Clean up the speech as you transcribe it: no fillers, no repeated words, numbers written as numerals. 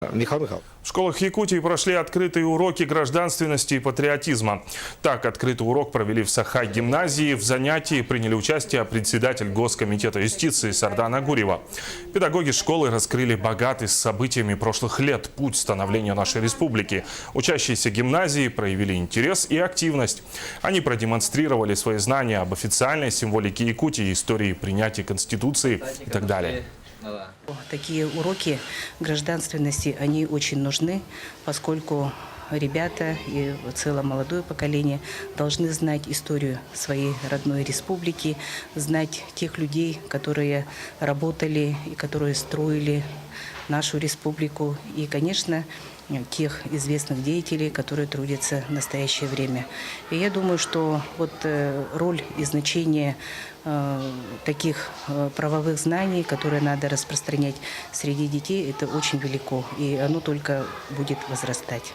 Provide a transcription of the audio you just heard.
Михаил Михайлович. В школах Якутии прошли открытые уроки гражданственности и патриотизма. Так, открытый урок провели в Сахай-гимназии. В занятии приняли участие председатель Госкомитета юстиции Сардана Гурьева. Педагоги школы раскрыли богатый с событиями прошлых лет путь становления нашей республики. Учащиеся гимназии проявили интерес и активность. Они продемонстрировали свои знания об официальной символике Якутии, истории принятия Конституции и так далее. Такие уроки гражданственности, они очень нужны, поскольку ребята и целое молодое поколение должны знать историю своей родной республики, знать тех людей, которые работали и которые строили нашу республику, и, конечно, тех известных деятелей, которые трудятся в настоящее время. И я думаю, что вот роль и значение таких правовых знаний, которые надо распространять среди детей, это очень велико, и оно только будет возрастать.